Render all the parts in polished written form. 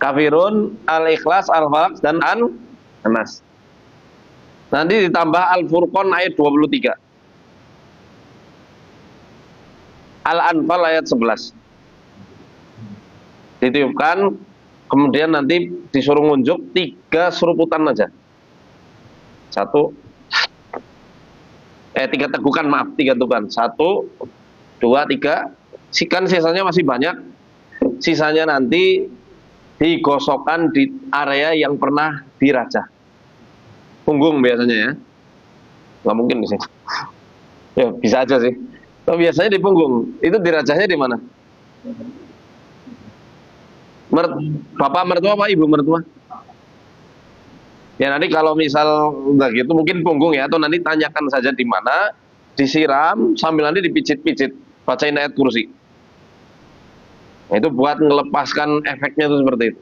Kafirun, Al-Ikhlas, Al-Falaq, dan An-Nas. Nanti ditambah Al-Furqan ayat 23. Al-Anfal ayat 11. Ditiupkan, kemudian nanti disuruh ngunjuk 3 seruputan aja. 3 tegukan, maaf, 3 tegukan. 1, 2, 3. Kan sisanya masih banyak. Sisanya nanti digosokkan di area yang pernah dirajah. Punggung biasanya ya. Nggak mungkin di sini. Ya, bisa aja sih. Tapi biasanya di punggung. Itu dirajahnya di mana? Bapak mertua apa ibu mertua? Ya nanti kalau misal enggak gitu mungkin punggung ya, atau nanti tanyakan saja di mana, disiram sambil nanti dipijit-pijit, bacain ayat kursi. Nah, itu buat melepaskan efeknya itu seperti itu.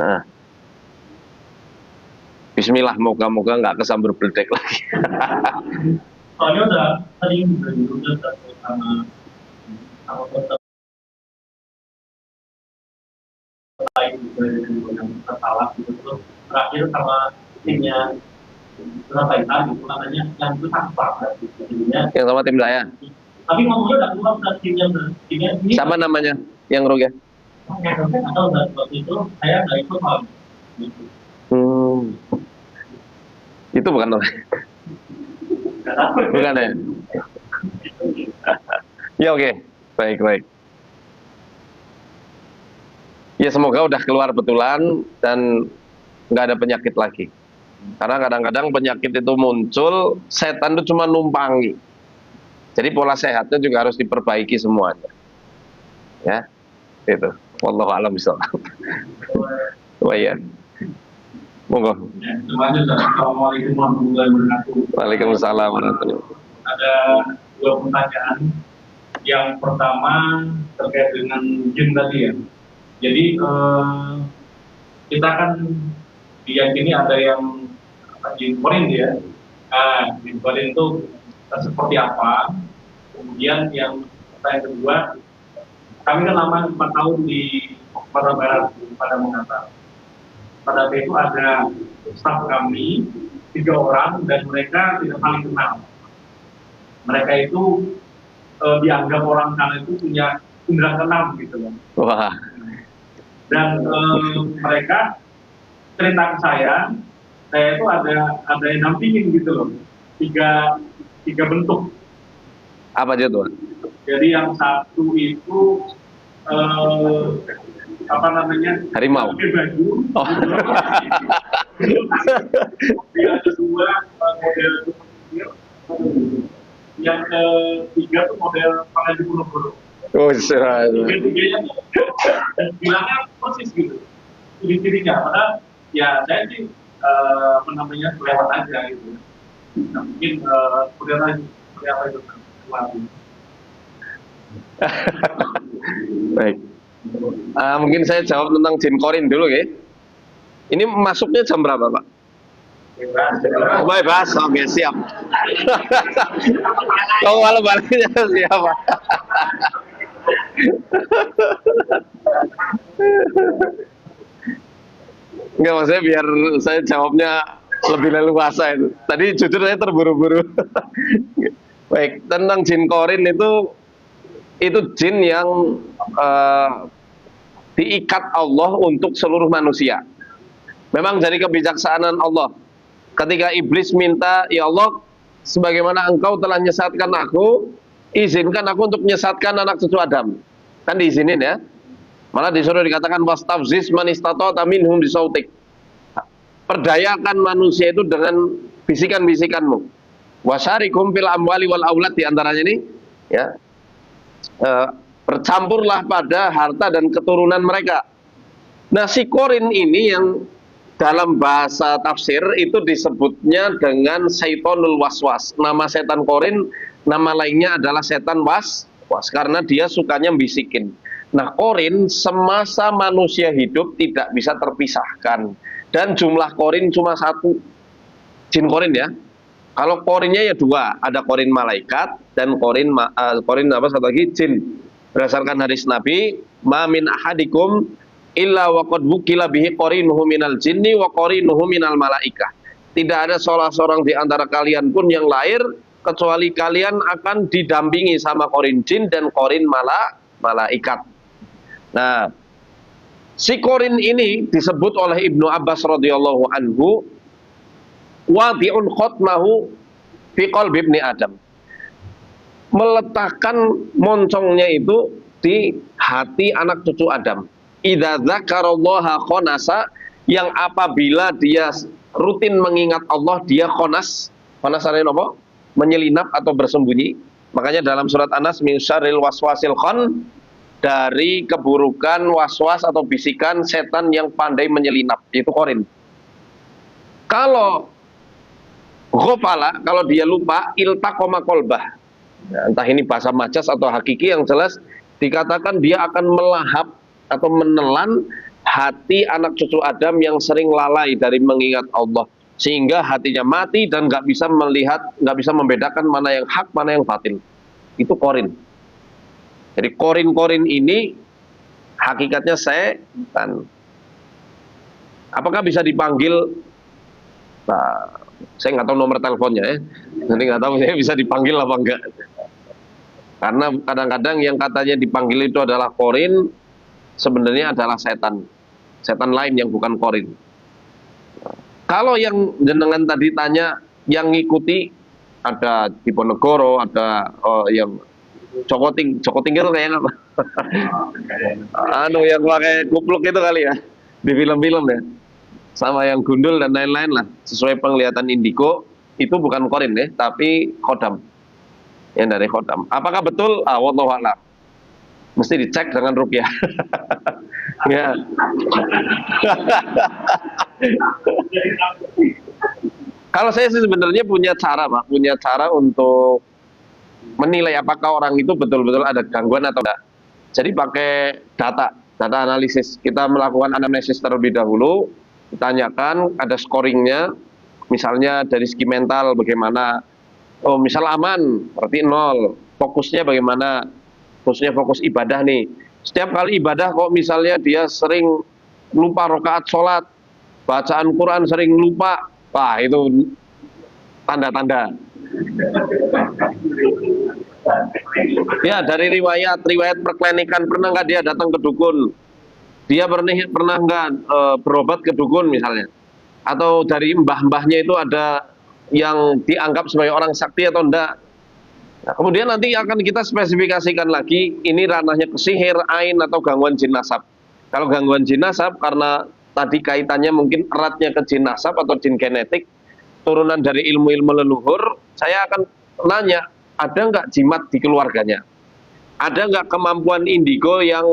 Nah, Bismillah, moga-moga nggak kesambur beledek lagi. Soalnya udah tadi udah sama lain juga yang tersalah gitu terus terakhir sama timnya Surabaya gitu namanya yang itu apa gitu jadinya. Yang sama tim saya. Tapi ngomongnya udah keluar timnya ini. Sama namanya yang rugi. Atau waktu itu saya nggak ikut malam. Gitu. Itu bukan orang. Bukan ya. Ya oke, baik. Ya semoga udah keluar betulan dan nggak ada penyakit lagi. Karena kadang-kadang penyakit itu muncul, setan itu cuma numpangi. Jadi pola sehatnya juga harus diperbaiki semuanya. Ya, itu. Wallahu a'lam bishawab. Wah ya. Monggo. Assalamualaikum warahmatullahi wabarakatuh. Waalaikumsalam warahmatullahi wabarakatuh. Ada 2 pertanyaan. Yang pertama terkait dengan jin tadi ya. Jadi kita kan diyakini ada yang jin korin ya. Jin korin itu seperti apa? Kemudian yang pertanyaan kedua, kami kan lama 4 tahun di Sumatera Barat pada Makassar. Pada itu ada staf kami 3 orang dan mereka tidak saling kenal. Mereka itu dianggap orang sana itu punya indera keenam gitu loh. Wah. Dan mereka cerita ke saya itu ada yang nampingin gitu loh, tiga bentuk. Apa aja tuh? Jadi yang satu itu apa namanya? Harimau. Pakai baju. Oh. Dia ada 2 model yang ketiga tuh model Pangeran Diponegoro. Oh, serah. Tiga-tiganya bilangnya persis gitu. Ciri-cirinya, padahal ya saya sih namanya kelewat aja gitu. Nah, mungkin seperti apa itu lagi. Baik. Mungkin saya jawab tentang jin korin dulu ya. Ini masuknya jam berapa, Pak? Bebas, oke siap. Kalau malam baliknya siap, Pak. Enggak, maksudnya biar saya jawabnya lebih leluasa itu. Tadi jujur saya terburu-buru. Baik, tentang jin korin itu jin yang diikat Allah untuk seluruh manusia. Memang dari kebijaksanaan Allah. Ketika iblis minta, ya Allah, sebagaimana engkau telah menyesatkan aku, izinkan aku untuk menyesatkan anak cucu Adam. Kan diizinin ya. Malah disuruh dikatakan wastafziz man istata'ta minhum bisautik. Perdayakan manusia itu dengan bisikan-bisikanmu. Wasyarikum fil amwali wal aulad, diantaranya ini ya. Bercampurlah pada harta dan keturunan mereka. Nah, si korin ini yang dalam bahasa tafsir itu disebutnya dengan syaitonul waswas. Nama setan korin, nama lainnya adalah setan was karena dia sukanya bisikin. Nah, korin semasa manusia hidup tidak bisa terpisahkan. Dan jumlah korin cuma 1. Jin korin ya. Kalau korinnya ya 2, ada korin malaikat dan korin apa satu lagi jin. Berdasarkan hadis Nabi, ma min ahadikum illa wa qad wukila bihi qarinuhu minal jinni wa qarinuhu minal malaikah. Tidak ada salah seorang di antara kalian pun yang lahir kecuali kalian akan didampingi sama korin jin dan korin malaikat. Nah, si korin ini disebut oleh Ibnu Abbas radhiyallahu anhu wadi'un khotmahu fi qalbi ibni Adam, meletakkan moncongnya itu di hati anak cucu Adam. Idza dzakarallaha khonasa, yang apabila dia rutin mengingat Allah dia khonas. Khonas artinya apa? Menyelinap atau bersembunyi. Makanya dalam surat An-Nas min syarril waswasil khon, dari keburukan waswas atau bisikan setan yang pandai menyelinap, itu korin. Kalau ghafala, kalau dia lupa, iltaqama qalbah. Ya, entah ini bahasa majas atau hakiki, yang jelas dikatakan dia akan melahap atau menelan hati anak cucu Adam yang sering lalai dari mengingat Allah, sehingga hatinya mati dan nggak bisa melihat, nggak bisa membedakan mana yang hak, mana yang batil. Itu korin. Jadi korin-korin ini hakikatnya setan. Apakah bisa dipanggil? Nah, saya nggak tahu nomor teleponnya ya. Nanti nggak tahu saya bisa dipanggil apa enggak. Karena kadang-kadang yang katanya dipanggil itu adalah korin, sebenarnya adalah setan. Setan lain yang bukan korin. Kalau yang jenengan tadi tanya, yang ngikuti ada Diponegoro, ada yang Cokoting itu kayak apa? Anu yang pakai kupluk itu kali ya, di film-film ya. Sama yang gundul dan lain-lain lah. Sesuai penglihatan indigo, itu bukan korin ya, tapi khodam. Yang dari khodam. Apakah betul? Wallahu a'lam. Mesti dicek dengan ruqyah. Ya. Kalau saya sih sebenarnya punya cara, Pak, punya cara untuk menilai apakah orang itu betul-betul ada gangguan atau tidak. Jadi pakai data analisis. Kita melakukan anamnesis terlebih dahulu, ditanyakan, ada scoringnya, misalnya dari segi mental bagaimana. Oh, misal aman, berarti 0. Fokusnya bagaimana? Khususnya fokus ibadah nih. Setiap kali ibadah kok misalnya dia sering lupa rakaat sholat, bacaan Quran sering lupa, wah itu tanda-tanda. Ya, dari riwayat perklinikan, pernah nggak dia datang ke dukun? Dia pernah nggak berobat ke dukun misalnya? Atau dari mbah-mbahnya itu ada yang dianggap sebagai orang sakti atau enggak? Nah, kemudian nanti akan kita spesifikasikan lagi, ini ranahnya kesihir, ain, atau gangguan jin nasab. Kalau gangguan jin nasab, karena tadi kaitannya mungkin eratnya ke jin nasab atau jin genetik, turunan dari ilmu-ilmu leluhur, saya akan nanya, ada nggak jimat di keluarganya? Ada nggak kemampuan indigo yang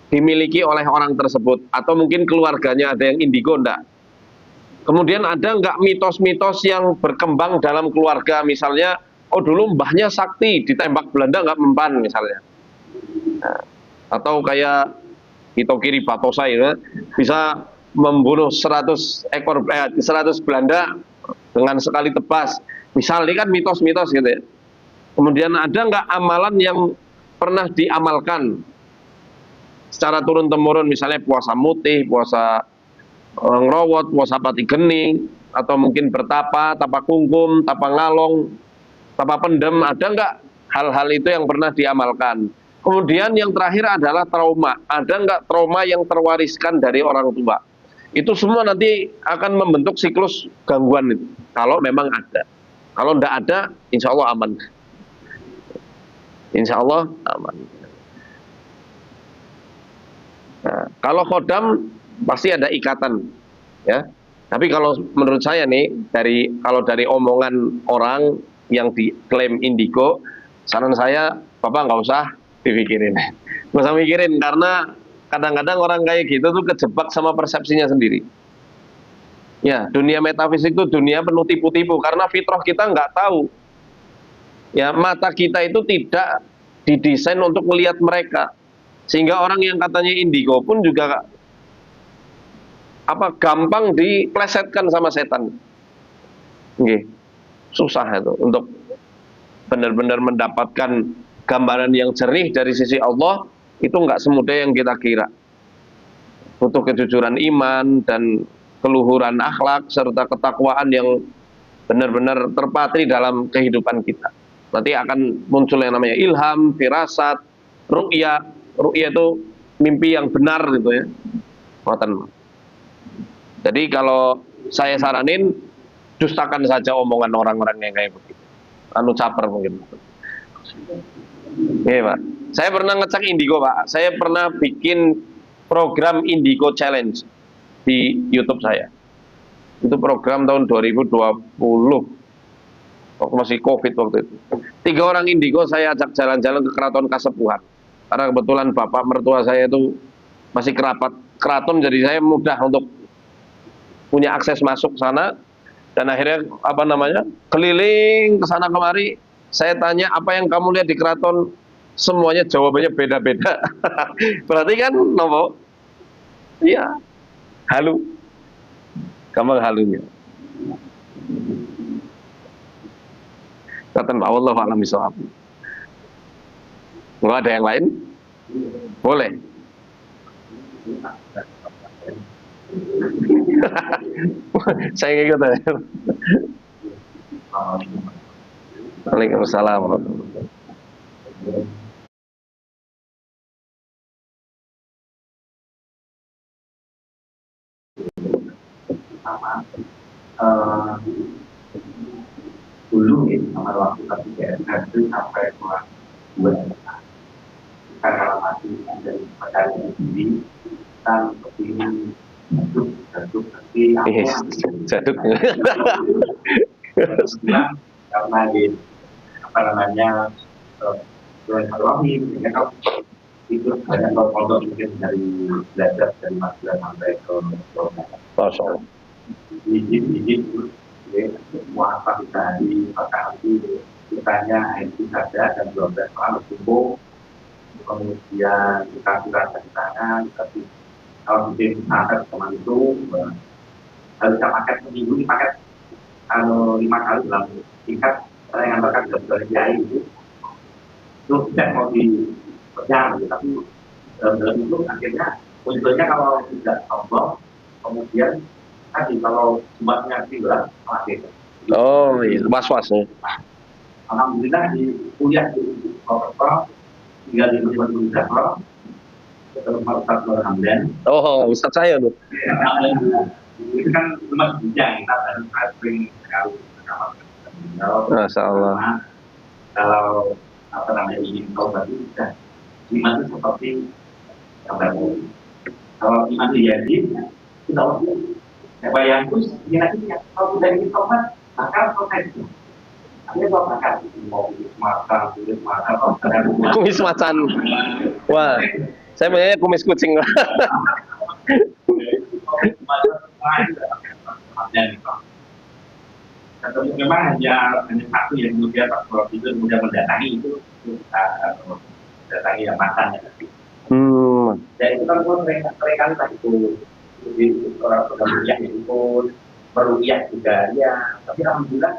dimiliki oleh orang tersebut? Atau mungkin keluarganya ada yang indigo, enggak? Kemudian ada nggak mitos-mitos yang berkembang dalam keluarga, misalnya, oh dulu mbahnya sakti, ditembak Belanda nggak mempan misalnya. Nah, atau kayak Hitokiri Batosai ya, bisa membunuh 100 Belanda dengan sekali tebas. Misalnya kan mitos-mitos gitu ya. Kemudian ada nggak amalan yang pernah diamalkan secara turun-temurun, misalnya puasa mutih, puasa ngerowot, puasa pati geni, atau mungkin bertapa, tapa kungkum, tapa ngalong, tapa pendem, ada nggak hal-hal itu yang pernah diamalkan? Kemudian yang terakhir adalah trauma. Ada nggak trauma yang terwariskan dari orang tua? Itu semua nanti akan membentuk siklus gangguan itu. Kalau memang ada. Kalau nggak ada, insya Allah aman. Insya Allah aman. Nah, kalau khodam pasti ada ikatan, ya. Tapi kalau menurut saya nih, kalau dari omongan orang yang diklaim indigo, saran saya, Bapak nggak usah dipikirin, nggak usah mikirin, karena kadang-kadang orang kayak gitu tuh kejebak sama persepsinya sendiri. Ya, dunia metafisik itu dunia penuh tipu-tipu, karena fitrah kita nggak tahu. Ya, mata kita itu tidak didesain untuk melihat mereka, sehingga orang yang katanya indigo pun juga gampang diplesetkan sama setan. Oke, susah itu untuk benar-benar mendapatkan gambaran yang jernih dari sisi Allah, itu nggak semudah yang kita kira. butuh kejujuran iman dan keluhuran akhlak serta ketakwaan yang benar-benar terpatri dalam kehidupan kita. Nanti akan muncul yang namanya ilham, firasat, ru'ya. Ru'ya itu mimpi yang benar gitu ya. Jadi kalau saya saranin, dustakan saja omongan orang-orang yang kayak begitu. Anu caper mungkin. Iya Pak. Saya pernah ngecek Indigo Pak. Saya pernah bikin program Indigo Challenge di YouTube saya. Itu program tahun 2020. Waktu masih COVID waktu itu. 3 orang Indigo saya ajak jalan-jalan ke Keraton Kasepuhan. Karena kebetulan bapak mertua saya itu masih keraton, jadi saya mudah untuk punya akses masuk sana. Dan akhirnya keliling ke sana kemari. Saya tanya apa yang kamu lihat di keraton, semuanya jawabannya beda-beda. Berarti kan nopo? Iya, halu. Gampang halunya. Kata Allah a'lam bishawab. Enggak ada yang lain? Boleh. Saya ikut ya. Waalaikumsalam. Sama dulu ya, nomor waktu KPPS itu sampai kelas 2 SMA. Karena masih dari pekerjaan sendiri, kita kepingin jaduk tapi Jaduk. Karena di Rohim, ya kalau itu banyak pondok mungkin dari belajar dari Madura sampai ke Kosong. izin muafak dari pakar itu kitanya itu saja dan 12 orang berkumpul, kemudian kita surat ke sana, tapi kalau bikin paket teman itu harus kita paket seminggu ini paket 5 kali dalam tingkat saya ngantarkan dari kiai itu tidak mau dipercaya, tapi dalam itu akhirnya munculnya kalau tidak sombong, kemudian tadi kalau jumatnya tiba masih. Oh iya, was-was ya. Alhamdulillah di kuliah di Purwokerto tinggal di Lubang Jawa, ketemu Pak Ustadz Hamdan. Oh, Ustadz saya tuh. Itu kan rumah bijak, kita harus sering sekali bersama. Masya Allah. Kalau ingin tahu tadi sudah iman itu seperti kalau iman itu jadi sudah waktu bayangku lagi kalau sudah ingin tobat bakal selesai itu akhirnya kok bakal mau Kumis macan. Wah, saya punya kumis kucing. Atau memang hanya satu yang kemudian Pak Prof itu kemudian mendatangi itu mendatangi yang matanya. Dan itu kan pun seringkali lah itu di orang pekerjaan itu merugikan juga ya. Tapi alhamdulillah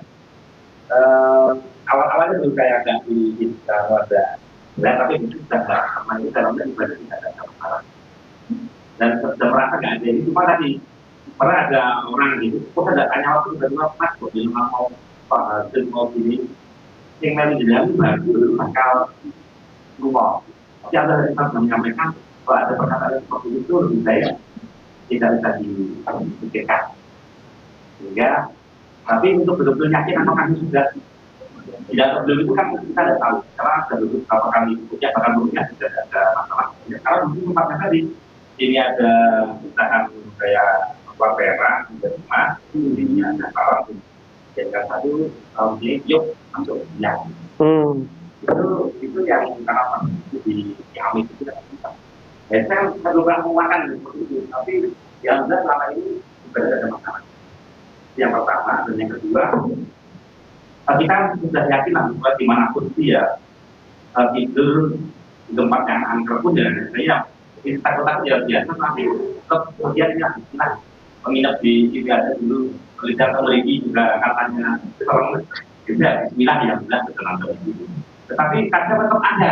awal-awalnya belum kayak agak di wadah. Nah, tapi itu sudah sama itu dalamnya ibadah tidak ada masalah. Dan sudah merasa nggak ada ini cuma tadi pernah ada orang gitu, kok ada tanya waktu berdua Mas, kok dia mau mau gini, yang lain jadi baru bakal ngomong. Tapi ada yang menyampaikan kalau ada perkataan seperti itu lebih baik tidak bisa dipikirkan. Sehingga, tapi untuk betul-betul yakin apakah kami sudah tidak sebelum itu kan kita tidak tahu. Karena sudah beberapa kali ya bahkan belumnya sudah ada masalah. Karena mungkin tempatnya tadi ini ada usaha kayak Wapera, Mas, ini ada kawan, jadikan satu, ini yuk masuk yang itu yang kenapa di kami itu tidak bisa. Saya berusaha menguatkan seperti itu, tapi yang jelas selama ini tidak ada masalah. Yang pertama dan yang kedua, kita sudah yakin bahwa dimanapun dia tidur di tempat yang angker pun dan saya takut biasa, tapi tetap kemudian ya menginap di sini ada dulu lidah memiliki juga katanya seorang tidak bismillah ya bilang betul itu. Tetapi kadang tetap ada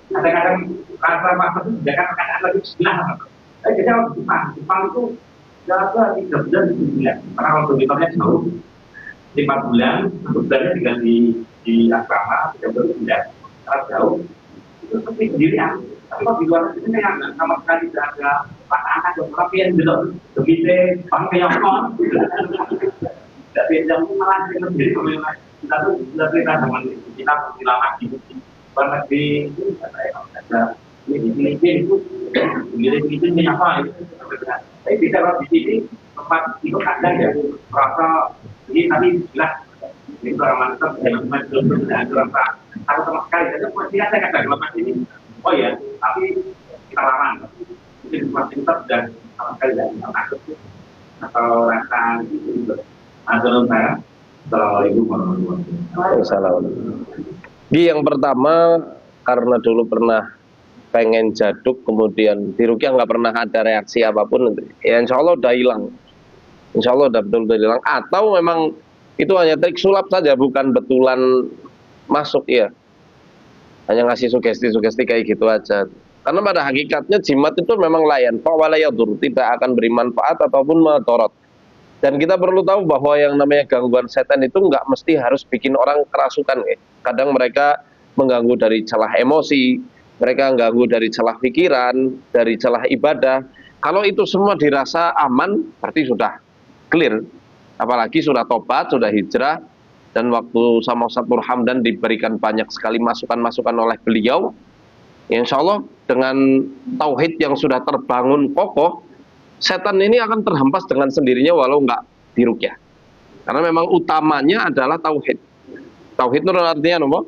kadang-kadang rasa itu juga kan lagi bismillah Jadi kalau Jepang itu ya ke 3 bulan 7 bulan. Karena kalau kilometernya jauh 5 bulan, 1 bulannya tinggal di asrama, 3 bulan. Kalau jauh itu seperti sendirian. Tapi kalau di luar negeri saya nggak sama sekali tidak ada anak-anak yang rapian gitu. Begitu bangke yang kon. Tapi yang malah kita sendiri memang kita tuh sudah cerita sama kita lama di luar negeri itu ada ini itu ini apa itu. Tapi bisa kalau di sini tempat itu ada ya rasa ini tapi jelas itu orang mantap dalam belum ada rasa aku sama sekali jadi masih ada kata dalam ini oh ya tapi kita larang mungkin masih tetap dan sama sekali tidak takut atau rasa itu ada saya. Assalamualaikum warahmatullahi wabarakatuh. Assalamualaikum. Yang pertama, karena dulu pernah pengen jaduk, kemudian di Rukyah nggak pernah ada reaksi apapun, ya insya Allah udah hilang. Insya Allah udah betul-betul hilang. Atau memang itu hanya trik sulap saja, bukan betulan masuk ya. Hanya ngasih sugesti-sugesti kayak gitu aja. Karena pada hakikatnya jimat itu memang layan, fa'walayadur, tidak akan beri manfaat ataupun madorot. Dan kita perlu tahu bahwa yang namanya gangguan setan itu nggak mesti harus bikin orang kerasukan ya. Kadang mereka mengganggu dari celah emosi, mereka mengganggu dari celah pikiran, dari celah ibadah. Kalau itu semua dirasa aman, berarti sudah clear. Apalagi sudah tobat, sudah hijrah, dan waktu sama Ustaz Nur Hamdan diberikan banyak sekali masukan-masukan oleh beliau. Ya, insya Allah dengan tauhid yang sudah terbangun kokoh, setan ini akan terhempas dengan sendirinya walau nggak dirukyah. Karena memang utamanya adalah tauhid. Tauhid itu artinya apa?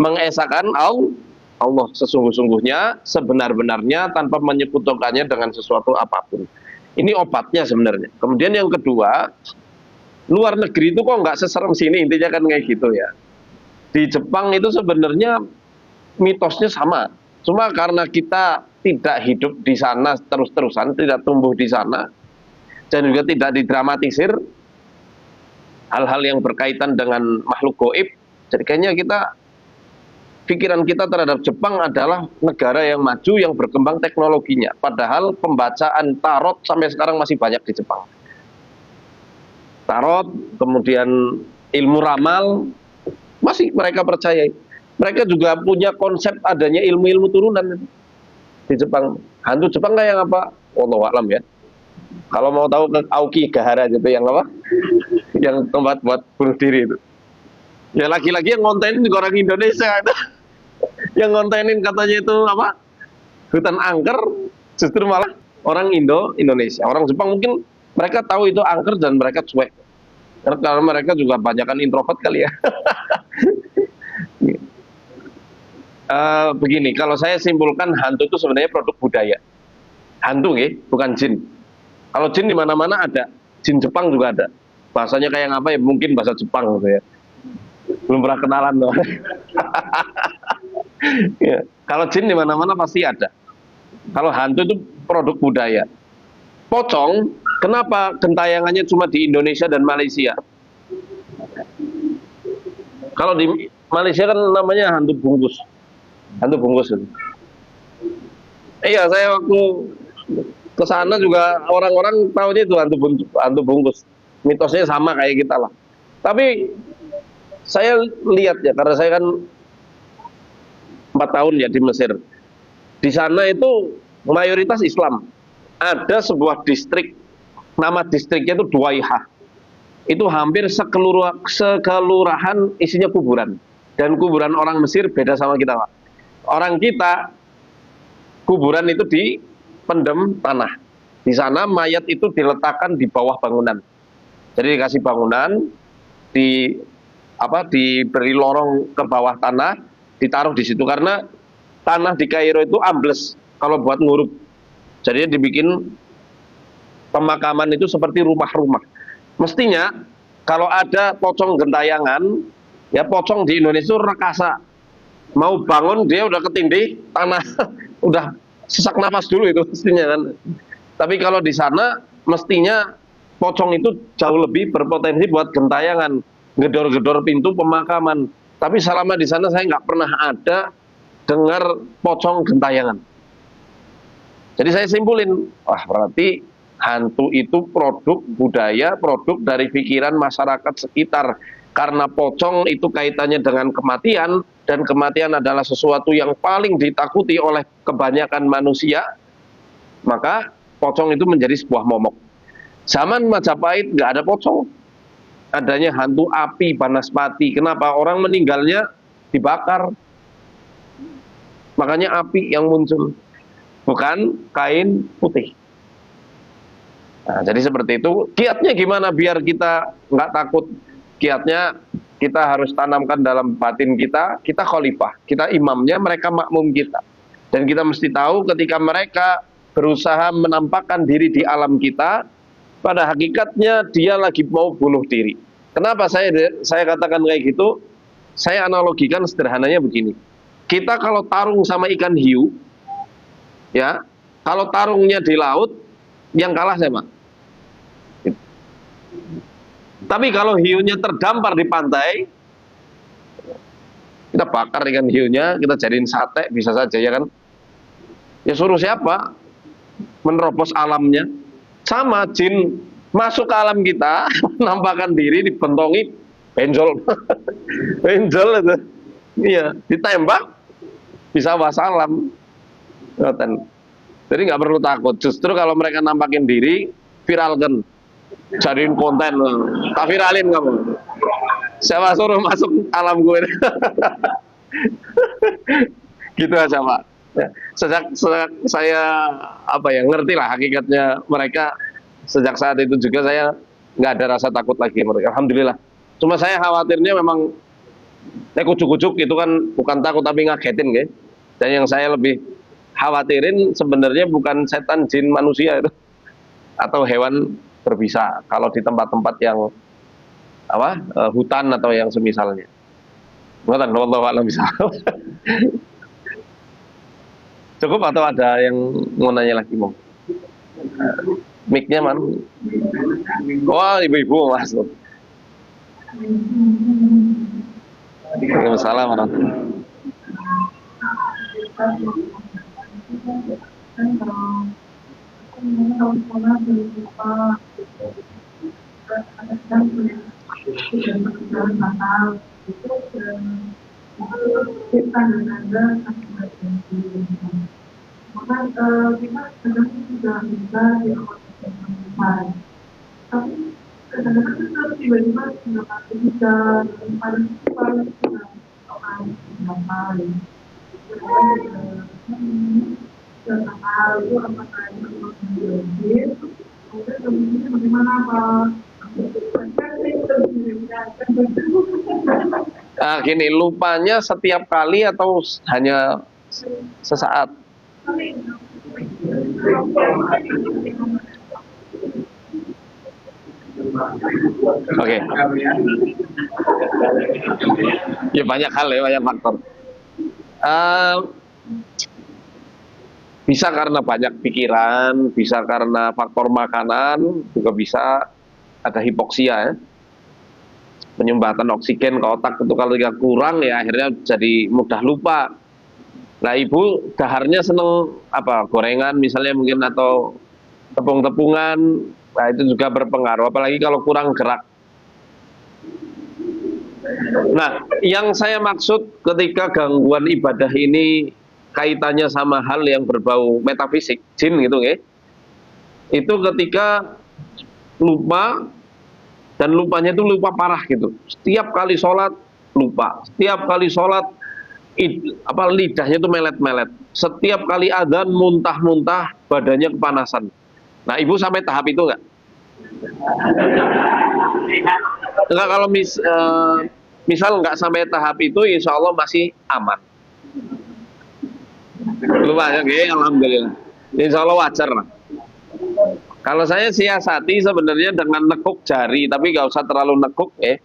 Mengesahkan Allah sesungguh-sungguhnya, sebenar-benarnya, tanpa menyekutukannya dengan sesuatu apapun. Ini obatnya sebenarnya. Kemudian yang kedua, luar negeri itu kok nggak seserem sini, intinya kan kayak gitu ya. Di Jepang itu sebenarnya mitosnya sama. Cuma karena kita tidak hidup di sana terus-terusan, tidak tumbuh di sana, dan juga tidak didramatisir hal-hal yang berkaitan dengan makhluk goib. Jadi kayaknya pikiran kita terhadap Jepang adalah negara yang maju, yang berkembang teknologinya. Padahal pembacaan tarot sampai sekarang masih banyak di Jepang. Tarot, kemudian ilmu ramal, masih mereka percaya. Mereka juga punya konsep adanya ilmu-ilmu turunan di Jepang. Hantu Jepang kayak apa? Wallahu a'lam ya. Kalau mau tahu ke Aokigahara gitu, yang apa? Yang tempat buat bunuh diri itu. Ya lagi-lagi yang ngontenin juga orang Indonesia itu. Yang ngontenin katanya itu apa? Hutan angker, justru malah orang Indonesia. Orang Jepang mungkin mereka tahu itu angker dan mereka cuek. Karena mereka juga banyakan introvert kali ya. Begini, kalau saya simpulkan hantu itu sebenarnya produk budaya. Hantu ya, bukan jin. Kalau jin di mana-mana ada, jin Jepang juga ada. Bahasanya kayak apa ya? Mungkin bahasa Jepang gitu ya. Belum pernah kenalan loh. Ya. Kalau jin di mana-mana pasti ada. Kalau hantu itu produk budaya. Pocong, kenapa gentayangannya cuma di Indonesia dan Malaysia? Kalau di Malaysia kan namanya hantu bungkus. Hantu bungkus itu. Iya, saya waktu ke sana juga orang-orang tahunya itu hantu bungkus. Mitosnya sama kayak kita lah. Tapi saya lihat ya, karena saya kan 4 tahun ya di Mesir. Di sana itu mayoritas Islam. Ada sebuah distrik, nama distriknya itu Duwaihah. Itu hampir sekelurahan isinya kuburan. Dan kuburan orang Mesir beda sama kita, Pak. Orang kita kuburan itu dipendem tanah. Di sana mayat itu diletakkan di bawah bangunan. Jadi dikasih bangunan, diberi lorong ke bawah tanah, ditaruh di situ karena tanah di Kairo itu ambles kalau buat nguruk. Jadi dibikin pemakaman itu seperti rumah-rumah. Mestinya kalau ada pocong gentayangan, ya pocong di Indonesia itu rekasa. Mau bangun dia udah ketindih tanah, udah sesak nafas dulu itu mestinya kan. Tapi kalau di sana mestinya pocong itu jauh lebih berpotensi buat gentayangan, gedor-gedor pintu pemakaman. Tapi selama di sana saya nggak pernah ada dengar pocong gentayangan. Jadi saya simpulin, wah berarti hantu itu produk budaya, produk dari pikiran masyarakat sekitar. Karena pocong itu kaitannya dengan kematian, dan kematian adalah sesuatu yang paling ditakuti oleh kebanyakan manusia, maka pocong itu menjadi sebuah momok. Zaman Majapahit nggak ada pocong, adanya hantu api Banaspati. Kenapa? Orang meninggalnya dibakar, makanya api yang muncul, bukan kain putih. Nah, jadi seperti itu. Kiatnya gimana biar kita nggak takut? Kiatnya kita harus tanamkan dalam batin kita. Kita khalifah, kita imamnya, mereka makmum kita. Dan kita mesti tahu ketika mereka berusaha menampakkan diri di alam kita, pada hakikatnya dia lagi mau bunuh diri. Kenapa saya katakan kayak gitu? Saya analogikan sederhananya begini. Kita kalau tarung sama ikan hiu, ya, kalau tarungnya di laut, yang kalah siapa? Tapi kalau hiunya terdampar di pantai, kita bakar ikan hiunya, kita jadiin sate, bisa saja, ya kan? Ya suruh siapa? Menerobos alamnya. Sama jin masuk ke alam kita, menampakkan diri, dibentongi, benjol. Benjol itu. Iya, ditembak, bisa wassalam. Jadi nggak perlu takut. Justru kalau mereka nampakin diri, viralkan. Jadiin konten, tak viralin kamu. Siapa suruh masuk alam gue? Gitu aja Pak. Ya, sejak saya ngerti lah hakikatnya mereka, sejak saat itu juga saya nggak ada rasa takut lagi mereka. Alhamdulillah. Cuma saya khawatirnya memang kucuk-kucuk itu kan bukan takut tapi ngagetin, ya. Dan yang saya lebih khawatirin sebenarnya bukan setan, jin, manusia itu atau hewan berbisa kalau di tempat-tempat yang hutan atau yang semisalnya. Bukan, wallahu a'lam bishawab. Cukup atau ada yang mau nanya lagi, Bang? Mic-nya mana? Oh, ibu-ibu masuk. Waalaikumsalam warahmatullahi maka kita kadang juga bisa dilakukan, tapi kadang-kadang kita tiba-tiba mendapat bisa pada orang apa hal itu apakah itu kemudian bagaimana gini, lupanya setiap kali atau hanya sesaat? Oke. Ya banyak hal ya, banyak faktor. Bisa karena banyak pikiran, bisa karena faktor makanan, juga bisa ada hipoksia, ya. Penyumbatan oksigen ke otak itu kalau kurang ya akhirnya jadi mudah lupa. Nah, ibu daharnya seneng gorengan misalnya mungkin atau tepung-tepungan, nah itu juga berpengaruh, apalagi kalau kurang gerak. Nah, yang saya maksud ketika gangguan ibadah ini kaitannya sama hal yang berbau metafisik, jin gitu, ya, itu ketika lupa, dan lupanya itu lupa parah gitu. Setiap kali sholat lupa, setiap kali sholat lidahnya itu melet-melet, setiap kali adzan muntah-muntah, badannya kepanasan. Nah, ibu sampai tahap itu nggak? Enggak, kalau misal nggak sampai tahap itu, insya Allah masih aman. Lupa ya, alhamdulillah. Insya Allah wajar lah. Kalau saya siasati sebenarnya dengan nekuk jari, tapi nggak usah terlalu nekuk, ya.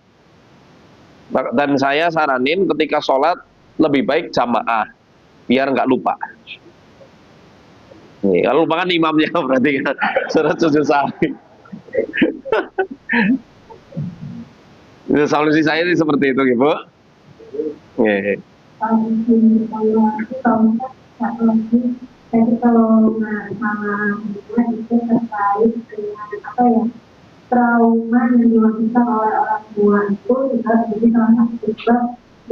Dan saya saranin ketika sholat lebih baik jamaah, biar nggak lupa. Nih, kalau lupa kan imamnya berarti kan surat sujud sahwi. Solusi saya ini seperti itu, Ibu. Nih. Jadi kalau sama hubungan itu terkait dengan apa ya, trauma yang dilakukan oleh orang tua itu juga jadi salah satu sebab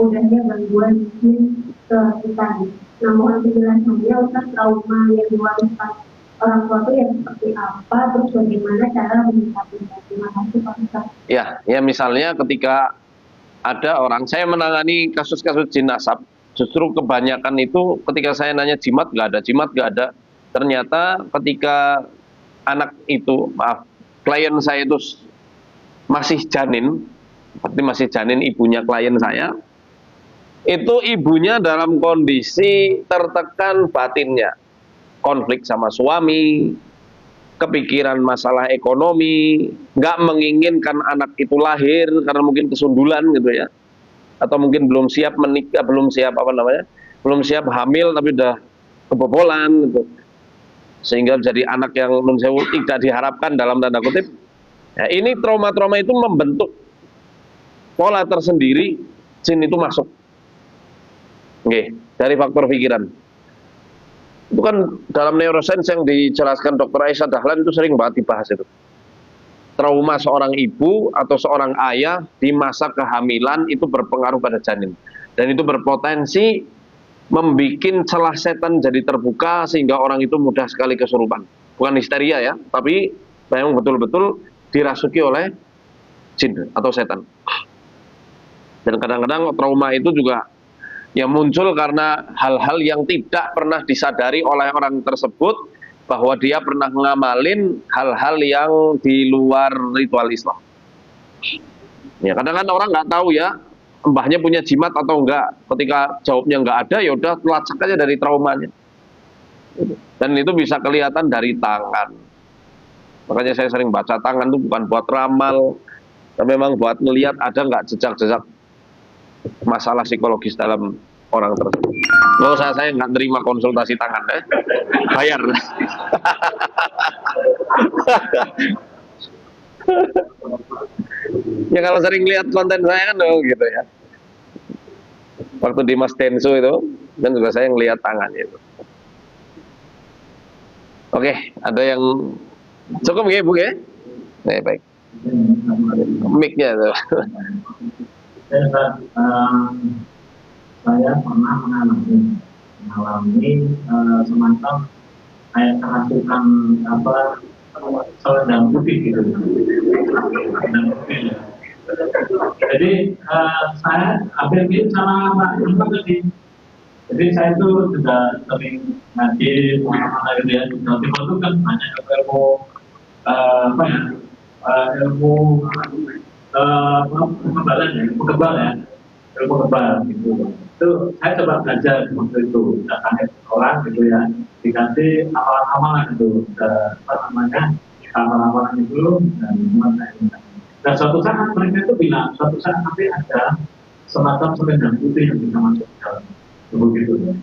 mudahnya gangguan jin ke kita. Nah, mohon penjelasannya Ustaz, trauma yang diwariskan orang tua itu yang seperti apa, terus bagaimana cara menyikapinya. Terima kasih Pak Ustaz. Ya misalnya ketika ada orang, saya menangani kasus-kasus jin asap, justru kebanyakan itu ketika saya nanya jimat nggak ada. Ternyata ketika anak itu, klien saya itu masih janin, berarti masih janin ibunya klien saya, itu ibunya dalam kondisi tertekan batinnya, konflik sama suami, kepikiran masalah ekonomi, nggak menginginkan anak itu lahir karena mungkin kesundulan gitu ya, atau mungkin belum siap menikah, belum siap hamil tapi udah kebobolan gitu, sehingga jadi anak yang nun sewu tidak diharapkan dalam tanda kutip. Ya, ini trauma-trauma itu membentuk pola tersendiri, jin itu masuk. Oke, dari faktor pikiran. Itu kan dalam neuroscience yang dijelaskan Dr. Aisyah Dahlan itu sering banget dibahas itu. Trauma seorang ibu atau seorang ayah di masa kehamilan itu berpengaruh pada janin. Dan itu berpotensi membuat celah setan jadi terbuka sehingga orang itu mudah sekali kesurupan. Bukan histeria ya, tapi memang betul-betul dirasuki oleh jin atau setan. Dan kadang-kadang trauma itu juga yang muncul karena hal-hal yang tidak pernah disadari oleh orang tersebut, bahwa dia pernah ngamalin hal-hal yang di luar ritual Islam. Ya, kadang-kadang orang nggak tahu ya, mbahnya punya jimat atau enggak. Ketika jawabnya nggak ada, ya udah telacak aja dari traumanya. Dan itu bisa kelihatan dari tangan. Makanya saya sering baca tangan itu bukan buat ramal, tapi memang buat melihat ada nggak jejak-jejak masalah psikologis dalam orang tersebut. Kalau saya nggak terima konsultasi tangan, bayar. Ya kalau sering lihat konten saya kan gitu ya. Waktu di Mas Denso itu, dan juga saya ngelihat tangannya itu. Oke, ada yang cukup ya Bu ya? Baik. Mic-nya itu. Saya pernah mengalami semacam kayak kerasukan selendang putih gitu. Selendang putih ya. Jadi saya hampir mirip sama Pak Iman tadi. Jadi saya itu sudah sering ngaji mana-mana gitu ya. Jawa Timur itu kan banyak ilmu ilmu kekebalan ya, ilmu kebal gitu. Itu saya coba belajar waktu itu, datangnya orang gitu ya, dikasih amalan-amalan itu, amalan-amalan itu dan saya. Dan suatu saat mereka itu bilang, suatu saat nanti ada semacam selendang putih yang bisa masuk ke dalam tubuh gitu ya.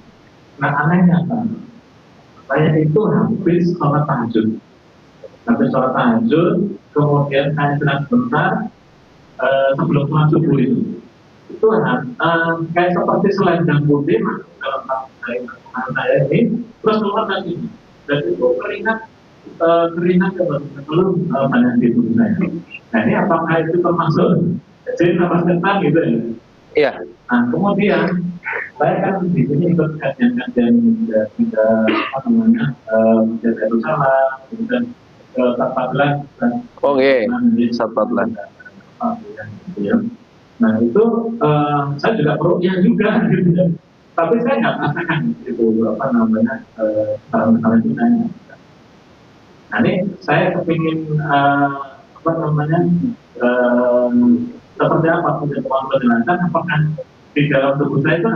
Nah anehnya kan, saya itu habis sholat tahajud, kemudian saya sedang sebentar sebelum sholat subuh itu kayak seperti selendang putih masuk dalam tangan saya ini, terus keluar lagi, dan itu keringat yang belum banyak di tubuh saya. Nah ini apakah itu termasuk jin sama setan gitu ya? Iya. Nah kemudian saya kan di sini ikut kajian-kajian juga menjaga salah, kemudian Satpatlan dan Satpatlan. Nah itu saya juga perutnya juga gitu ya. Tapi saya nggak merasakan itu barang-barang itu saya. Nah ini saya kepingin seperti apa penjelasan, apakah di dalam tubuh saya itu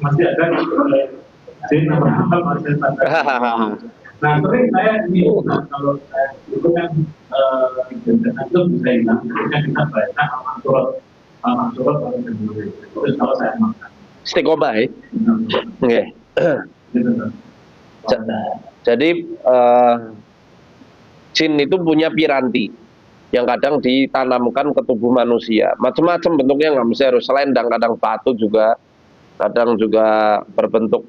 masih ada jin atau apa Nah sering saya ini kalau saya itu kan itu bisa hilang ketika kita baca al-Mansurat terus kalau saya makan Istiqomah ya. Oke. Jadi jin itu punya piranti yang kadang ditanamkan ke tubuh manusia. Macam-macam bentuknya, nggak mesti harus selendang, kadang batu juga, kadang juga berbentuk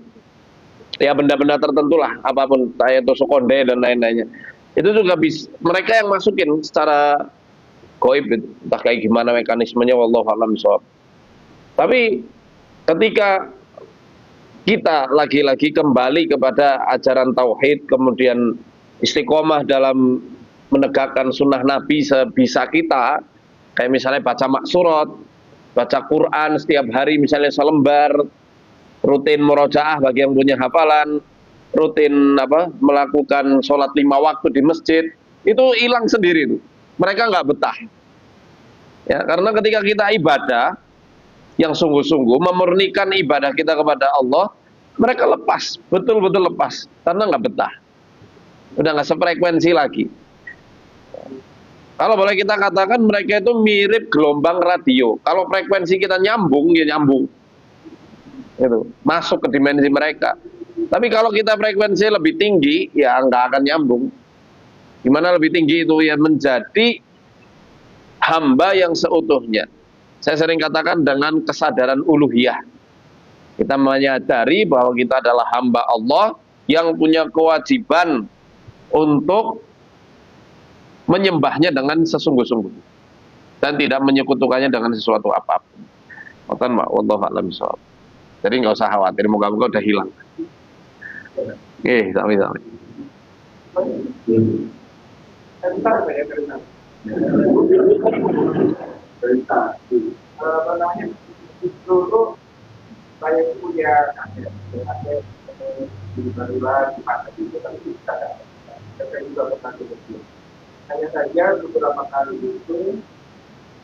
ya benda-benda tertentu lah, apapun, kayak tusuk konde dan lain-lainnya. Itu juga bisa mereka yang masukin secara goib, entah kayak gimana mekanismenya, wallahu a'lam bishawab. Tapi ketika kita lagi-lagi kembali kepada ajaran tauhid, kemudian istiqomah dalam menegakkan sunnah Nabi sebisa kita, kayak misalnya baca maksurat, baca Quran setiap hari misalnya selembar, rutin murojaah bagi yang punya hafalan, rutin melakukan sholat 5 waktu di masjid, itu hilang sendiri. Mereka nggak betah. Ya, karena ketika kita ibadah yang sungguh-sungguh memurnikan ibadah kita kepada Allah, mereka lepas, betul-betul lepas, karena nggak betah, udah nggak sefrekuensi lagi. Kalau boleh kita katakan mereka itu mirip gelombang radio. Kalau frekuensi kita nyambung, ya nyambung, itu masuk ke dimensi mereka. Tapi kalau kita frekuensi lebih tinggi, ya nggak akan nyambung. Gimana lebih tinggi itu? Ya menjadi hamba yang seutuhnya. Saya sering katakan dengan kesadaran uluhiyah. Kita menyadari bahwa kita adalah hamba Allah yang punya kewajiban untuk menyembahnya dengan sesungguh-sungguh dan tidak menyekutukannya dengan sesuatu apapun. Otan Mbak, wallahu a'lam bishawab. Jadi nggak usah khawatir, moga-moga udah hilang. Sami-sami. Dulu saya punya kaget di Barulah di pasar itu, tapi saya juga pernah begitu. Hanya saja beberapa kali itu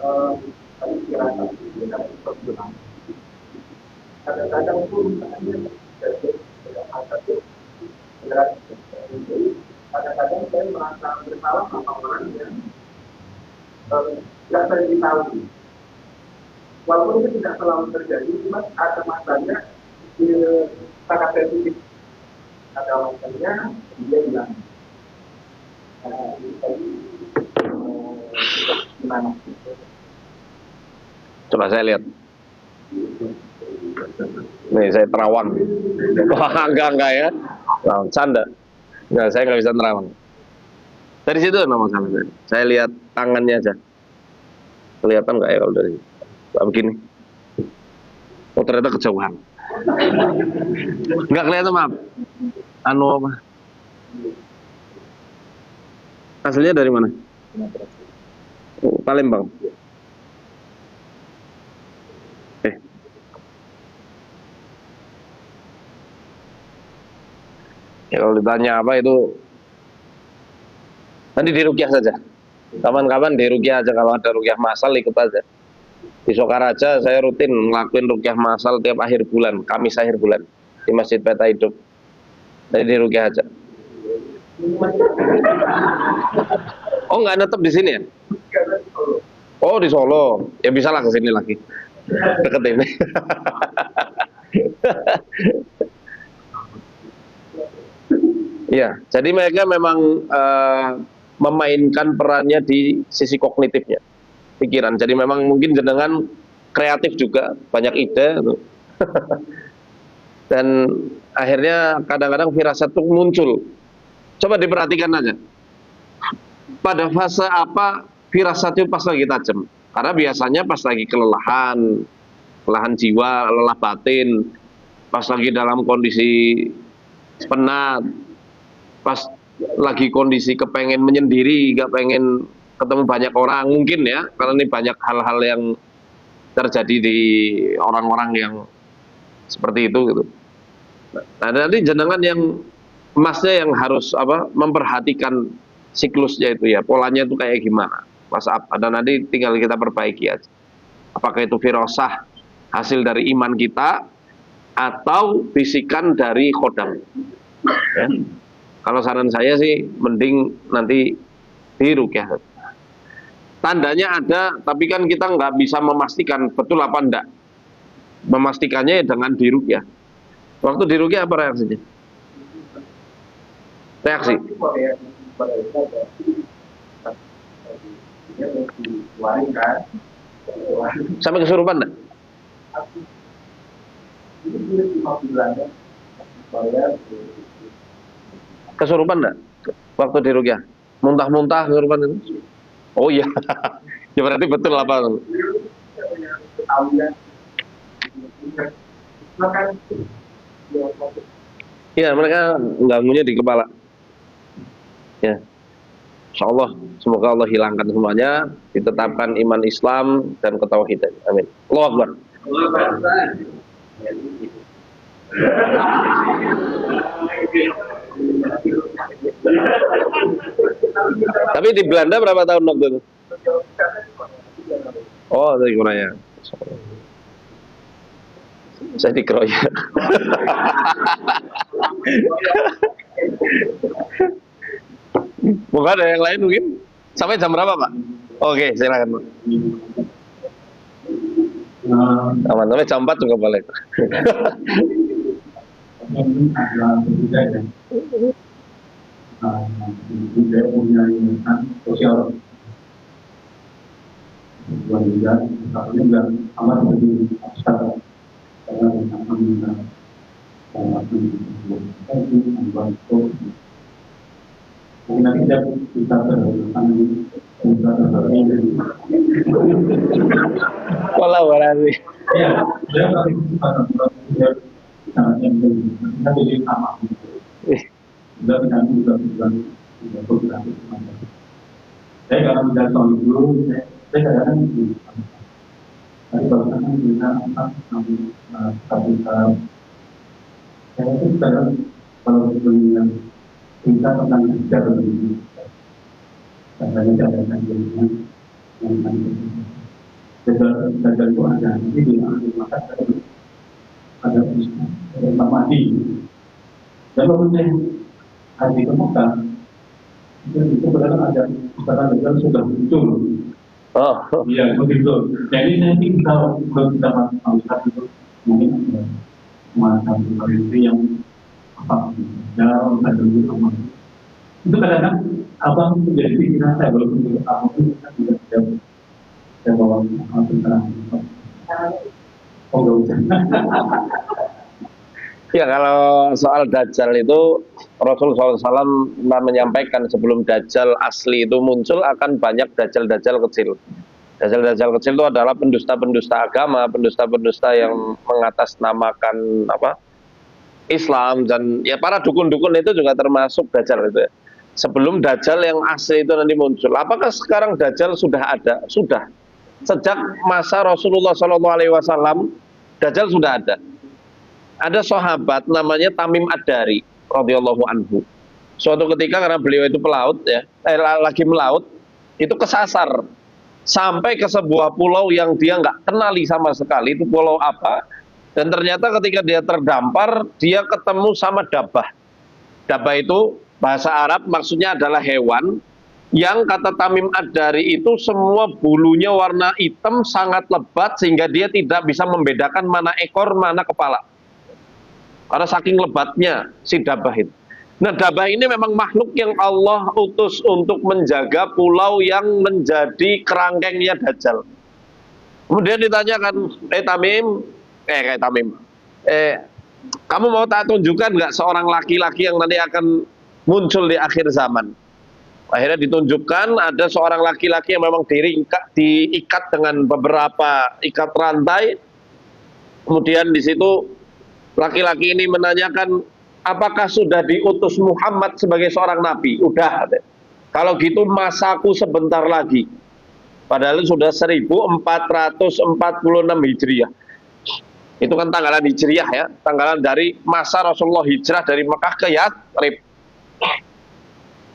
kami kira-kira tidak berguna. Kadang-kadang pun hanya dari satu kadang-kadang saya merasa bersalah sama orang yang tidak saya tahu. Walaupun itu tidak selalu terjadi, cuma ada masanya sangat sensitif. Ada masanya dia bilang, gimana? Coba saya lihat. Nih saya terawang. Wah, enggak ya. Nah, canda. Enggak, saya nggak bisa terawang. Dari situ nama saya. Saya lihat tangannya aja. Kelihatan nggak ya kalau dari begini? Oh, ternyata kejauhan. Nggak kelihatan, maaf. Apa? Aslinya dari mana? Oh, Palembang. Ya kalau ditanya apa itu, nanti dirukyah saja. Kapan-kapan dirukyah aja, kalau ada rukyah masal ikut aja. Di Sokaraja saya rutin ngelakuin rukyah masal tiap akhir bulan, Kamis akhir bulan di Masjid Peta Hidup. Jadi dirukyah aja. Oh, nggak netep di sini ya? Oh, di Solo. Ya bisa lah ke sini lagi. Deket ini. Ya, jadi mereka memang memainkan perannya di sisi kognitifnya, pikiran. Jadi memang mungkin jenengan kreatif juga, banyak ide, dan akhirnya kadang-kadang firasat itu muncul. Coba diperhatikan aja. Pada fase apa firasat itu pas lagi tajam? Karena biasanya pas lagi kelelahan, kelelahan jiwa, lelah batin, pas lagi dalam kondisi penat, pas lagi kondisi kepengen menyendiri, gak pengen ketemu banyak orang, mungkin ya, karena ini banyak hal-hal yang terjadi di orang-orang yang seperti itu gitu. Nah, nanti jenengan yang emasnya yang harus memperhatikan siklusnya itu ya, polanya itu kayak gimana, pas apa, dan nanti tinggal kita perbaiki aja. Apakah itu firasah hasil dari iman kita atau bisikan dari khodam ya? Kalau saran saya sih mending nanti dirukyah. Tandanya ada, tapi kan kita nggak bisa memastikan betul apa enggak. Memastikannya dengan dirukyah. Waktu dirukyah apa reaksinya? Reaksi? Sampai kesurupan enggak? Kesurupan enggak? Waktu di rukyah? Muntah-muntah kesurupan itu? Oh iya. Ya berarti betul apa? Iya, mereka ganggunya di kepala. Ya. Insya Allah, semoga Allah hilangkan semuanya, ditetapkan iman Islam dan ketauhidan. Amin. Allahu Akbar. Tapi di Belanda berapa tahun waktu itu? Oh, dari Korea. Saya dikeroyok. Bukan ada yang lain mungkin? Sampai jam berapa, Pak? Oke, silakan, Pak. Aman, sampai jam 4 juga boleh. Saya punya insan sosial juga, tapi enggak amat lebih abstrak karena sama minta membantu. Mungkin nanti saya bisa Kolaborasi. ya, saya kasih kesempatan buat sangat yang kita jadi sama. Sudah tidak juga bergerak. Saya kalau tidak tahu dulu, saya kadang-kadang itu. Tapi kalau kan kita tapi saya itu kadang kalau dengan kita tentang sejarah ini, katanya catatan yang sejarah itu ada nanti di akhir ada informasi. Dan kemudian hari ditemukan itu benar ada sekarang sudah muncul. Oh, Iya begitu. Jadi nanti kita dapat melihat itu mungkin ada semacam itu yang apa dalam ada apa itu kadang-kadang abang menjadi pikiran saya walaupun itu apa itu kita tidak saya bawa tentang oh nggak usah. ya kalau soal Dajjal itu Rasulullah SAW pernah menyampaikan sebelum Dajjal asli itu muncul akan banyak Dajjal-Dajjal kecil. Dajjal-Dajjal kecil itu adalah pendusta-pendusta agama, pendusta-pendusta yang mengatasnamakan apa Islam, dan ya para dukun-dukun itu juga termasuk Dajjal itu ya. Sebelum Dajjal yang asli itu nanti muncul. Apakah sekarang Dajjal sudah ada? Sudah. Sejak masa Rasulullah SAW, Dajjal sudah ada. Ada sahabat namanya Tamim Ad-Dari radhiyallahu anhu. Suatu ketika karena beliau itu pelaut ya, lagi melaut, itu kesasar sampai ke sebuah pulau yang dia nggak kenali sama sekali, itu pulau apa. Dan ternyata ketika dia terdampar, dia ketemu sama dabah. Dabah itu bahasa Arab maksudnya adalah hewan yang kata Tamim Ad-Dari itu semua bulunya warna hitam sangat lebat sehingga dia tidak bisa membedakan mana ekor mana kepala. Karena saking lebatnya si dabah itu. Nah, dabah ini memang makhluk yang Allah utus untuk menjaga pulau yang menjadi kerangkengnya Dajjal. Kemudian ditanyakan, Tamim, kamu mau tak tunjukkan nggak seorang laki-laki yang nanti akan muncul di akhir zaman? Akhirnya ditunjukkan ada seorang laki-laki yang memang diikat dengan beberapa ikat rantai. Kemudian di situ laki-laki ini menanyakan, apakah sudah diutus Muhammad sebagai seorang nabi? Udah. Kalau gitu masaku sebentar lagi. Padahal sudah 1446 Hijriah. Itu kan tanggalan Hijriah ya, tanggalan dari masa Rasulullah hijrah dari Mekah ke Yatsrib.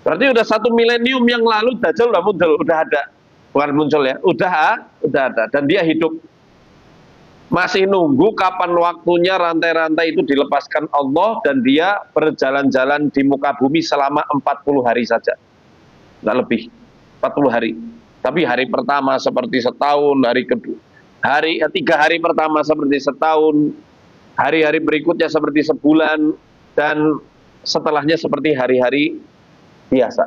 Berarti udah 1 milenium yang lalu Dajjal udah muncul, udah ada. Bukan muncul ya, udah ada. Dan dia hidup. Masih nunggu kapan waktunya rantai-rantai itu dilepaskan Allah dan dia berjalan-jalan di muka bumi selama 40 hari saja. Nggak lebih, 40 hari. Tapi hari pertama seperti setahun, hari kedua. 3 hari pertama seperti setahun, hari-hari berikutnya seperti sebulan, dan setelahnya seperti hari-hari biasa.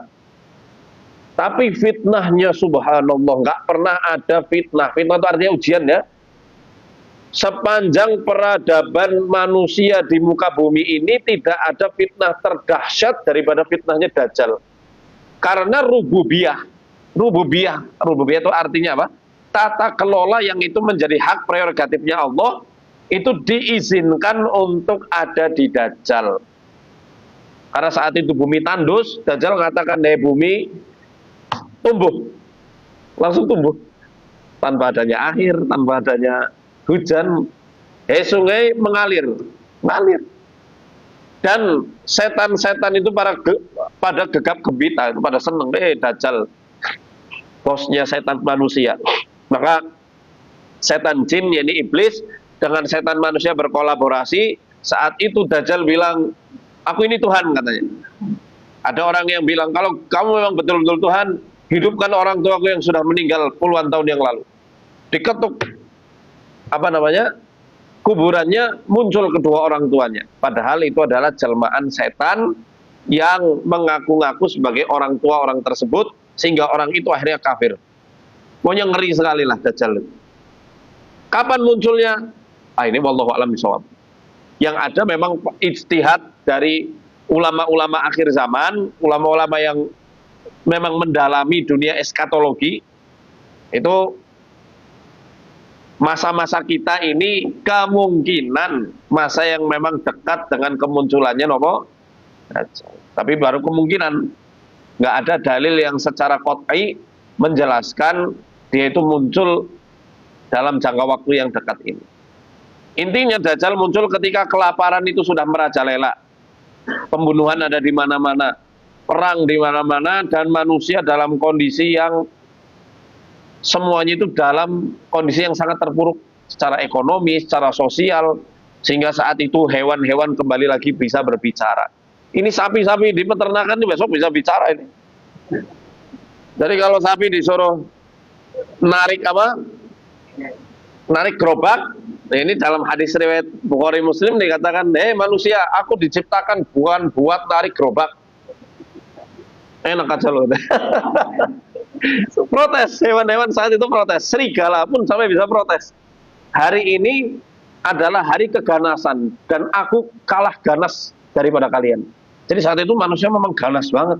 Tapi fitnahnya subhanallah, nggak pernah ada fitnah. Fitnah itu artinya ujian ya. sepanjang peradaban manusia di muka bumi ini tidak ada fitnah terdahsyat daripada fitnahnya Dajjal. Karena rububiyah itu artinya apa? Tata kelola yang itu menjadi hak prerogatifnya Allah, itu diizinkan untuk ada di Dajjal. Karena saat itu bumi tandus, Dajjal mengatakan, "Hei bumi, tumbuh." Langsung tumbuh. Tanpa adanya air, tanpa adanya hujan. Sungai mengalir. Dan setan-setan itu pada gegap gempita, pada seneng. Dajjal, bosnya setan manusia. Maka setan jin, yakni iblis, dengan setan manusia berkolaborasi. Saat itu Dajjal bilang, "Aku ini Tuhan," katanya. Ada orang yang bilang, "Kalau kamu memang betul-betul Tuhan, hidupkan orang tuaku yang sudah meninggal puluhan tahun yang lalu." Diketuk kuburannya, muncul kedua orang tuanya. Padahal itu adalah jelmaan setan yang mengaku-ngaku sebagai orang tua orang tersebut, sehingga orang itu akhirnya kafir. Pokoknya ngeri sekali lah Dajjal. Kapan munculnya? Ini wallahu a'lam bishawab. Yang ada memang ijtihad dari ulama-ulama akhir zaman, ulama-ulama yang memang mendalami dunia eskatologi. Itu masa-masa kita ini kemungkinan masa yang memang dekat dengan kemunculannya nopo. Tapi baru kemungkinan, nggak ada dalil yang secara qat'i menjelaskan dia itu muncul dalam jangka waktu yang dekat ini. Intinya Dajjal muncul ketika kelaparan itu sudah merajalela, pembunuhan ada di mana-mana, perang di mana-mana, dan manusia dalam kondisi yang semuanya itu dalam kondisi yang sangat terpuruk secara ekonomi, secara sosial, sehingga saat itu hewan-hewan kembali lagi bisa berbicara. Ini sapi-sapi di peternakan ini besok bisa bicara ini. Jadi kalau sapi disuruh narik gerobak, nah ini dalam hadis riwayat Bukhari Muslim dikatakan, manusia, aku diciptakan bukan buat narik gerobak. Enak aja loh. Protes, hewan-hewan saat itu protes. Serigala pun sampai bisa protes. Hari ini adalah hari keganasan, dan aku kalah ganas daripada kalian. Jadi saat itu manusia memang ganas banget.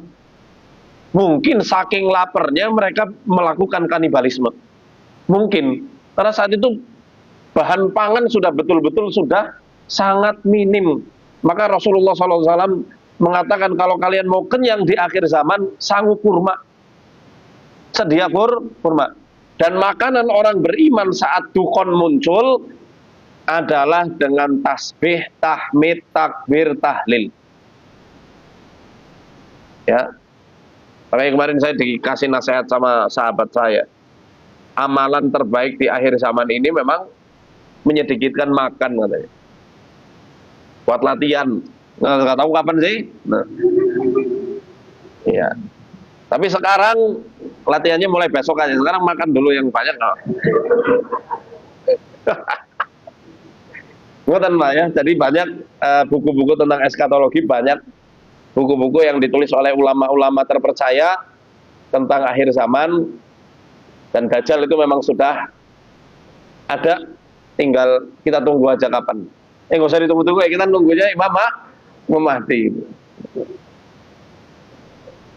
Mungkin saking laparnya mereka melakukan kanibalisme. Mungkin karena saat itu bahan pangan sudah betul-betul sudah sangat minim. Maka Rasulullah SAW mengatakan, kalau kalian mau kenyang di akhir zaman, sangu kurma. Sedia kurma. Dan makanan orang beriman saat dukun muncul adalah dengan tasbih, tahmid, takbir, tahlil. Ya. Makanya kemarin saya dikasih nasihat sama sahabat saya. Amalan terbaik di akhir zaman ini memang menyedikitkan makan, katanya. Buat latihan. Nggak tahu kapan sih. Nah. Iya. Tapi sekarang latihannya mulai besok aja. Sekarang makan dulu yang banyak. Bukan Pak ya. Jadi banyak buku-buku tentang eskatologi, banyak buku-buku yang ditulis oleh ulama-ulama terpercaya tentang akhir zaman, dan Dajjal itu memang sudah ada, tinggal kita tunggu aja kapan. Nggak usah ditunggu-tunggu ya, kita nunggunya Imam Mahdi.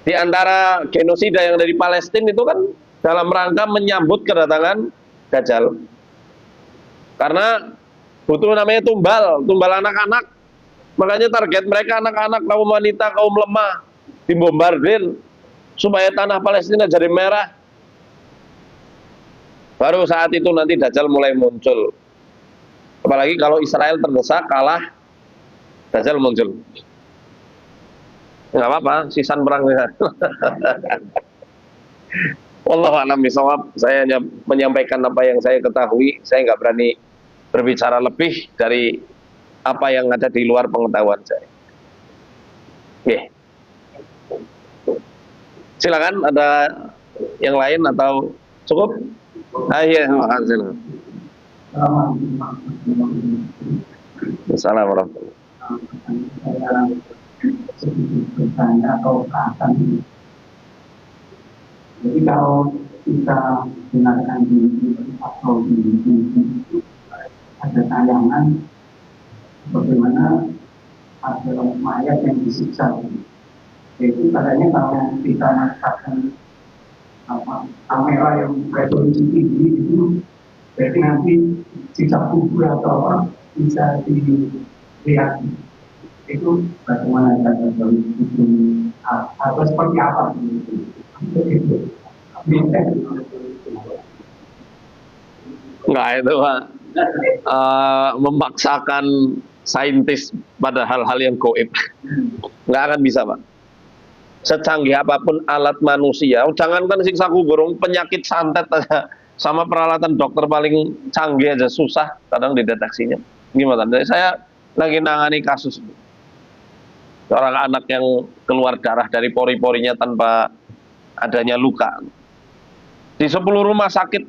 Di antara genosida yang dari Palestina itu kan dalam rangka menyambut kedatangan Dajjal. Karena butuh namanya tumbal anak-anak. Makanya target mereka anak-anak, kaum wanita, kaum lemah, dibombardir supaya tanah Palestina jadi merah. Baru saat itu nanti Dajjal mulai muncul. Apalagi kalau Israel terdesak, kalah, Dajjal muncul. Nggak apa-apa, sisan perangnya. Wallahu a'lam bishawab. Saya hanya menyampaikan apa yang saya ketahui. Saya nggak berani berbicara lebih dari apa yang ada di luar pengetahuan saya. Silakan, ada yang lain atau cukup? Iya, makasih. Assalamualaikum warahmatullahi. Jadi kalau kita dengarkan di atau di ada tayangan bagaimana ada mayat yang disiksa. Itu katanya kalau kita menggunakan kamera yang resolusi tinggi itu, berarti nanti siksa kubur atau apa bisa dilihat. Itu bagaimana cara itu atau seperti apa itu? Enggak, itu Pak. Memaksakan saintis pada hal-hal yang goib. Nggak akan bisa, Pak. Secanggih apapun alat manusia, jangankan siksa kubur, penyakit santet aja, sama peralatan dokter paling canggih aja susah kadang dideteksinya. Gimana? Saya lagi nangani kasus seorang anak yang keluar darah dari pori-porinya tanpa adanya luka. Di 10 rumah sakit,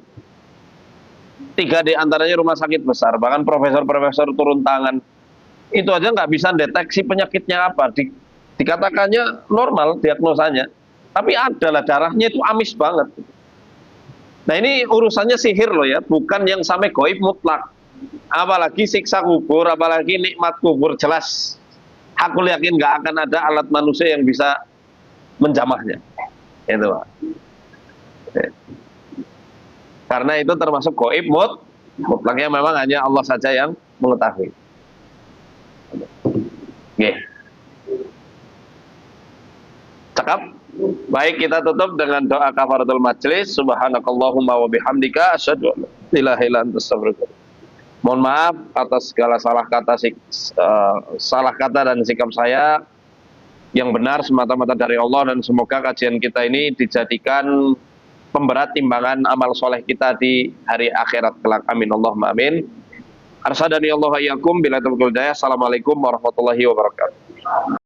3 di antaranya rumah sakit besar, bahkan profesor-profesor turun tangan. Itu aja nggak bisa deteksi penyakitnya apa. Dikatakannya normal diagnosanya, tapi adalah darahnya itu amis banget. Nah ini urusannya sihir loh ya, bukan yang sampai goib mutlak. Apalagi siksa kubur, apalagi nikmat kubur, jelas aku yakin nggak akan ada alat manusia yang bisa menjamahnya. Itu Pak. Karena itu termasuk goib mutlaknya memang hanya Allah saja yang mengetahui. Oke. Cakap. Baik, kita tutup dengan doa kafaratul majlis. Subhanakallahumma wa bihamdika asyhadu an la ilaha illa anta astaghfiruka. Mohon maaf atas segala salah kata dan sikap saya. Yang benar semata-mata dari Allah, dan semoga kajian kita ini dijadikan pemberat timbangan amal soleh kita di hari akhirat kelak. Amin Allahumma amin. Arsadani Allah wa iyyakum bila taufiq wal hidayah. Assalamualaikum warahmatullahi wabarakatuh.